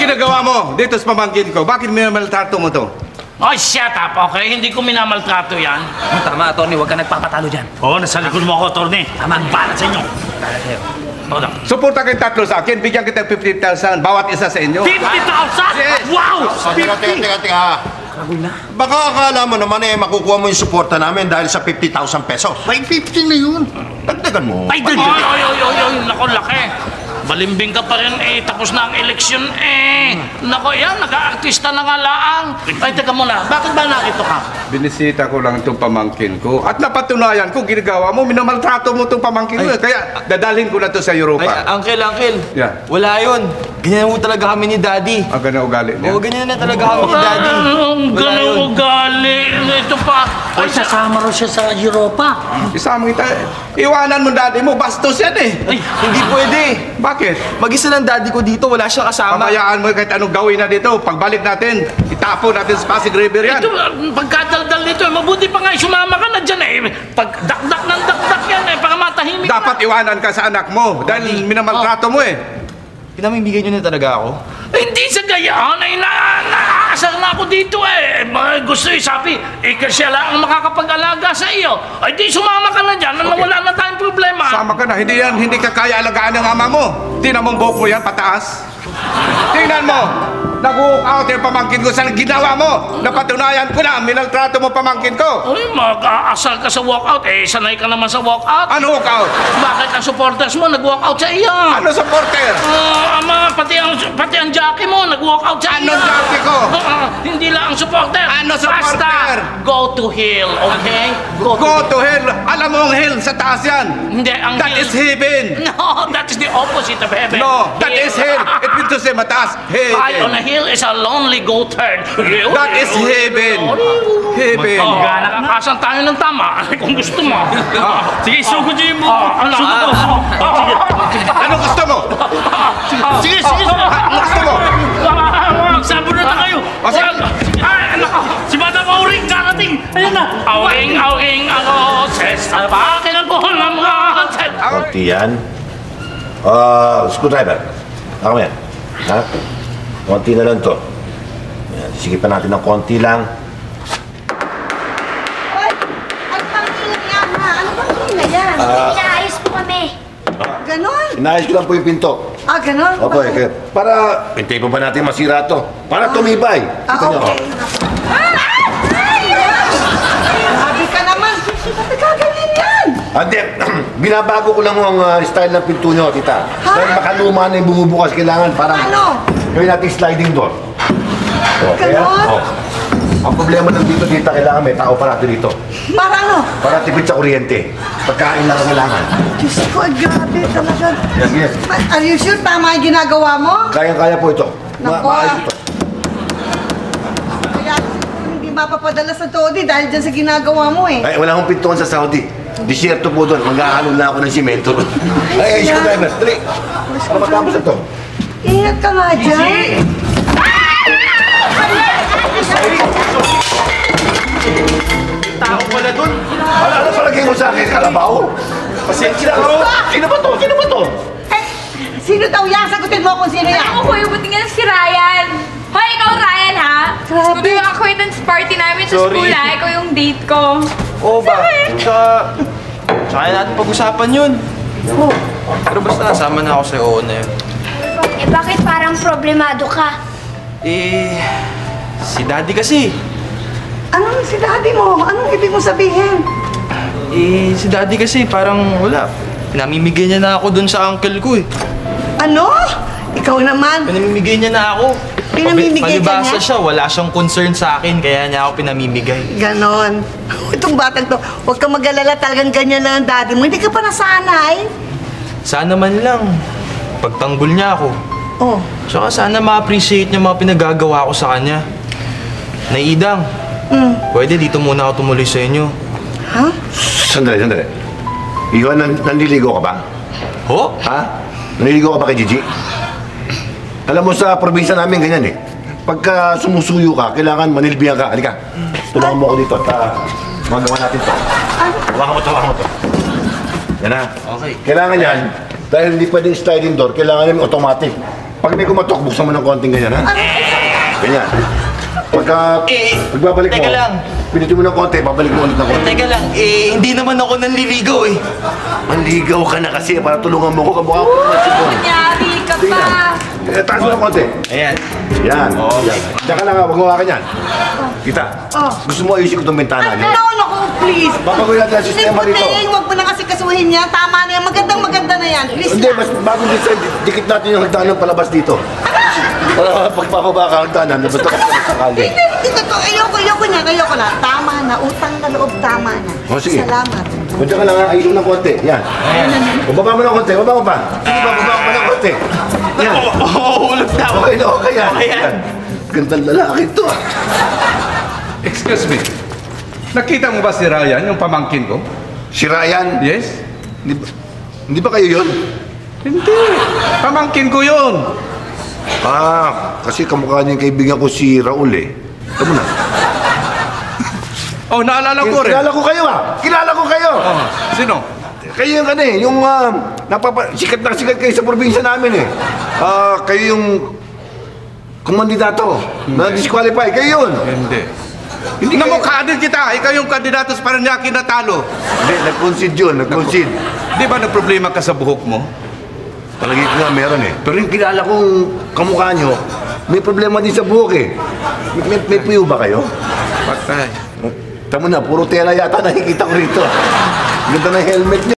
ginagawa mo dito sa pamangkin ko? Bakit minamaltrato mo to? Oh, shut up, okay? Hindi ko minamaltrato yan. Tama, attorney. Huwag ka nagpapatalo dyan. Oo, nasa likod mo ako, attorney. Tama, ang balat sa inyo. Suporta kayong tatlo sa akin. Bigyan kita 15,000 bawat isa sa inyo. 50,000? Yes. Wow! Teka. Baka akala mo naman makukuha mo yung suporta namin dahil sa 50,000 pesos. Ay, 50 na yun. Dagdagan mo. Ay, nako, laki. Balimbing ka pa rin tapos na ang eleksyon Nako, yan, nag-aartista na nga laang. Ay, teka muna, bakit ba nakito ka? Binisita ko lang itong pamangkin ko. At napatunayan ko, ginagawa mo, minamaltrato mo itong pamangkin ko. Kaya dadalhin ko na to sa Europa. Ay, uncle. Yeah. Wala yun. Ganyan mo talaga kami ni Daddy. Ang ganang ugali niya. Oo, ganyan na talaga kami ni Daddy. Ang ganang ugali. Ito pa. Ay, sasama rin siya sa Europa. Isama kita. Iwanan mo daddy mo, bastos yan Ay, hindi pwede. Bakit? Mag-isa ng daddy ko dito, wala siyang kasama. Pamayaan mo kahit anong gawin na dito. Pagbalik natin, itapo natin sa Pasig River yan. Ito, pagkadaldal nito, mabuti pa nga sumama ka na dyan Pag dakdak ng dakdak yan para matahimik Dapat iwanan ka sa anak mo dahil minamaltrato mo Pinamimigay niyo na talaga ako. Hindi sa gayaan ay naaasar na ako dito Gusto sabi, siya lang ang makakapag-alaga sa iyo. Ay di sumama ka na dyan, wala na tayong problema. Sama ka na, hindi ka kaya alagaan ng ama mo. Tingnan mo ang buhok mo yan, pataas. Tingnan mo, nag-walk out yung pamangkin ko sa ginawa mo. Napatunayan ko na, minaltrato mo pamangkin ko. Uy, mag-aasar ka sa walkout. Sanay ka naman sa walkout. Ano walk out? Bakit ang supporters mo nag-walkout sa iyo? Ano supporter? Pati ang jockey mo nag-walkout sa iyo. Anong jockey ko? Hindi lang ang supporter. Ano supporter? Basta, go to hell, okay? Go to hell. Alam mo ang hell sa taas yan. Hindi, ang That hell. is heaven. No, that is the opposite of heaven. No, that is hell. It means to say mataas. High on a Heaven. hill is a lonely goat herd. That is heaven. Heaven. Nakakasan tayo ng tama kung gusto mo. Sige, sugod niyo yung Ano? sugod mo. Ano gusto mo? Sige. Ano gusto mo? Magsabon na kayo. Sige. Ay, nako. Si Madam Auring karating. Ayan na. Awing ako sa pakin ko ng mga Konti yan. Screwdriver. Ako yan. Ha? Konti na lang to. Yan, sisigipan natin ng konti lang. Ay, ang pangingin yan ha. Ano bang hila yan? Inaayos po kami. Ganon? Inayos ko lang po yung pinto. Ganon? Opo, para, hintay pa ba natin masira to? Para tumibay. Kita niyo, Okay. Grabe ka naman. Ba't nagkaganyan yan? Hindi, binabago ko lang ang style ng pinto nyo, tita. Dahil makaluma na yung bumubukas, kailangan parang Ano? gawin natin sliding door. Okay? Ganon? Ang problema lang dito, tita, kailangan may tao parati dito. Para ano? Para tipid sa kuryente. Pagkain lang ang kailangan. Diyos ko, grabe talaga. Yes. Are you sure tama yung ginagawa mo? Kayang-kaya po ito. Nako. Maayos ito. Kaya siguro hindi mapapadala sa Todi dahil dyan sa ginagawa mo Ay, wala akong pintuan sa Saudi. Disyerto po doon. Maghahalo na ako ng simento. Ay, screwdriver. Dali. Para matapos ito. Ingat ka nga dyan. Tao pala doon. Ano palagay mo sa akin? Kalabaw? Pasensya na ako. Sino ba to? Sino ba to? Sino daw yan? Sagutin mo kung sino yan. Alam ko yung buti nga si Ryan. Hoy, ikaw Ryan ha? Grabe. Ito yung acquaintance party namin sa Sorry. school ha. Ikaw yung date ko. Oo ba? Tsaka natin pag-usapan yun. Pero basta nasama na ako sa oo na yun. Bakit parang problemado ka? Si Daddy kasi. Anong si daddy mo? Anong ibig mo sabihin? Si Daddy kasi parang wala. Pinamimigay niya na ako dun sa uncle ko Ano? Ikaw naman. Pinamimigay niya na ako. Pinamimigay ka Palibasa niya? siya, wala siyang concern sa akin, kaya niya ako pinamimigay. Ganon. Itong batang to, huwag kang mag-alala, talagang ganyan na ang daddy mo. Hindi ka pa nasanay. Sana man lang, pagtanggol niya ako. Oh. Tsaka sana ma-appreciate niya mga pinagagawa ko sa kanya. Naidang, pwede dito muna ako tumuloy sa inyo. Ha? Sandali. Ikaw, nanliligo ka ba? Ho? Ha? Nanliligo ka ba kay Gigi? Alam mo sa probinsya namin ganyan Pagka sumusuyo ka, kailangan manilbihan ka. Halika, tulungan mo ako dito at magawa natin to. Hawakan mo to. Yan na. Okay. Kailangan yan, dahil hindi pwedeng sliding door, kailangan namin automatic. Pag may kumatok, buksan mo ng konting ganyan, ha? Ganyan. Pagka, pagbabalik mo, teka lang. pinitin mo ng konti, babalik mo ulit ng konti. Teka lang, hindi naman ako nanliligaw eh. Manligaw ka na kasi para tulungan mo ko kamukha ko ng sipon. Kunyari ka pa. Taas mo ng konti. Ayan. Yan. Yan. Diyan ka na nga, wag mo hawakan yan. Kita. Gusto mo ayusin ko itong bintana niyo? Naku, please. Babagoy natin ang sistema rito. Puting, huwag mo na kasi kasuhin yan. Tama na yan. Maganda na yan. Please Hindi, na. mas bago design, dikit natin yung hagdanan palabas dito. Para pagpapaba ka hagdanan, nabato ka sa sakali. Dito to. Ayoko na. Tama na. Utang na loob. Tama na. O, sige. Salamat. Punta ka lang ha, ayusin ng konti. Yan. Bababa mo ng konti, bababa mo pa. Sige, bababa mo pa ng konti. Yan. Hulog na ako. Okay na, okay yan. Yan. Gandang lalaki to ah. Excuse me. Nakita mo ba si Ryan, yung pamangkin ko? Si Ryan, Yes? hindi ba kayo yun? Hindi. Pamangkin ko yun. Kasi kamukha niya yung kaibigan ko si Raul eh. Tama na. Oh, naalala ko rin. Kilala ko kayo ah! Kilala ko kayo! Oh, sino? Kayo yung ano eh, yung sikat na sikat kayo sa probinsya namin eh. Kayo yung kumandidato na disqualify. Kayo yun! Hindi. Hindi namukha din kita. Ikaw yung kandidato sa Paranaque na talo. Hindi, nag-concede yun, nag-concede. Di ba na problema ka sa buhok mo? Palagi ko nga meron eh. Pero yung kilala kong kamukha nyo, may problema din sa buhok eh. May puyo ba kayo? Patay. Tama na, puro tela yata nakikita ko rito. Ganda ng helmet niyo.